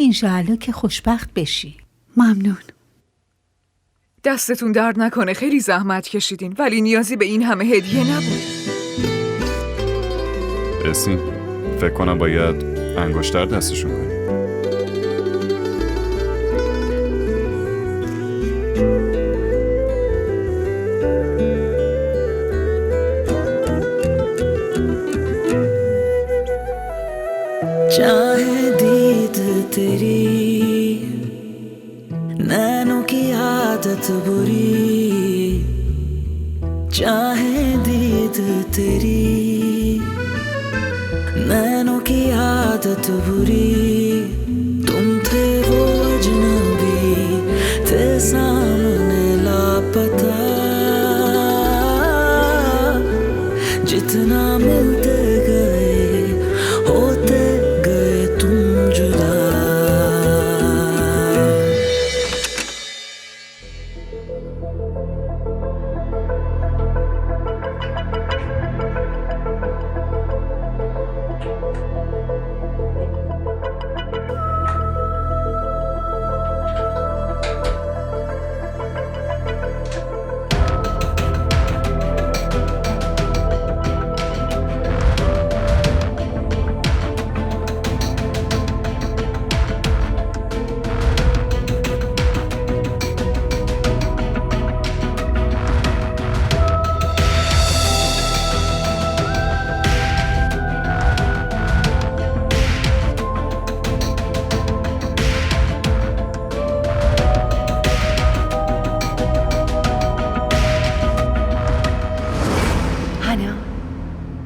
انشاءالله که خوشبخت بشی. ممنون. دستتون درد نکنه، خیلی زحمت کشیدین، ولی نیازی به این همه هدیه نبود. اسین، فکر کنم باید انگشتر دستشون کنی. चाहे दीद तेरी नैनों की आदत बुरी, चाहे दीद तेरी नैनों की आदत बुरी, तुम थे वो अजनबी थे सामने लापता, जितना मिलते गए होते गए तुम जुदा.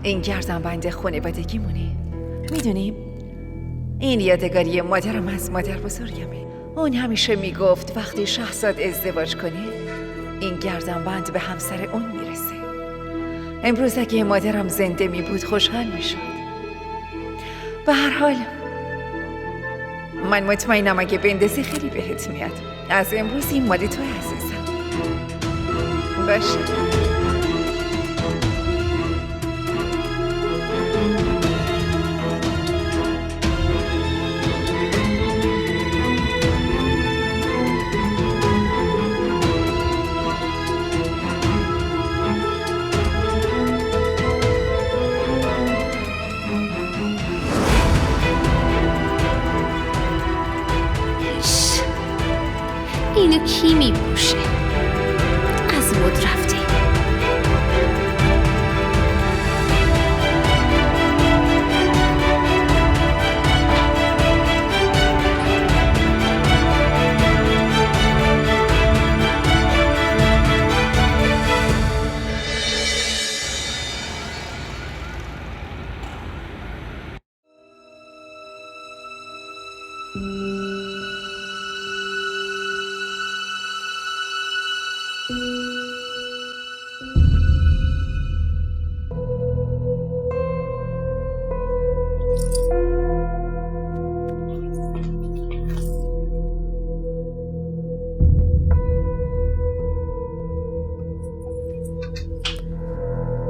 این گردنبند خانوادگیمونه. میدونیم این یادگاری مادرم از مادر بزرگمه. اون همیشه میگفت وقتی شهزاد ازدواج کنه این گردنبند به همسر اون میرسه. امروز اگه مادرم زنده میبود خوشحال میشد. به هر حال من مطمئنم اگه بندازی خیلی بهت میاد. از امروز این مال تو عزیزم. باشه. اینو کی میپوشه؟ از مد رفته.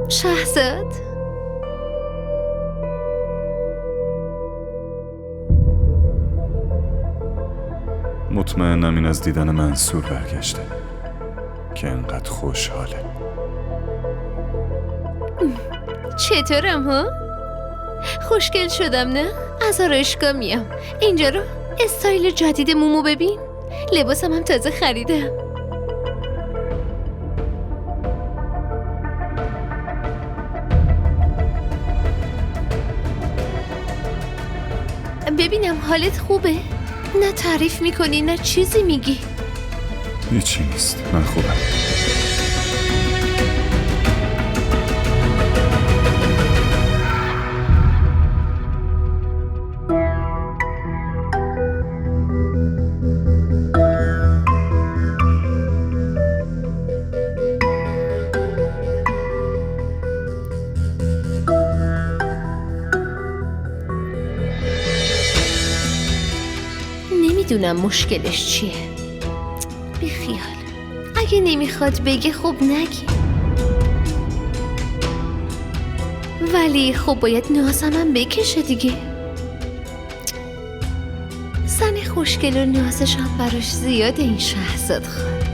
شهزاد مطمئنم این از دیدن منصور برگشته که انقدر خوشحاله. چطورم ها؟ خوشگل شدم نه؟ از آرایشگاه میام. اینجا رو استایل جدید مومو ببین. لباسم هم تازه خریدم. ببینم حالت خوبه؟ نه تعریف میکنی نه چیزی میگی. هیچی نیست، من خوبم. نمیدونم مشکلش چیه. بیخیال. اگه نمیخواد بگه خب نگی. ولی خب باید نازمم بکشه دیگه. زن خوشگل و نازش هم براش زیاده این شهرزاد خان.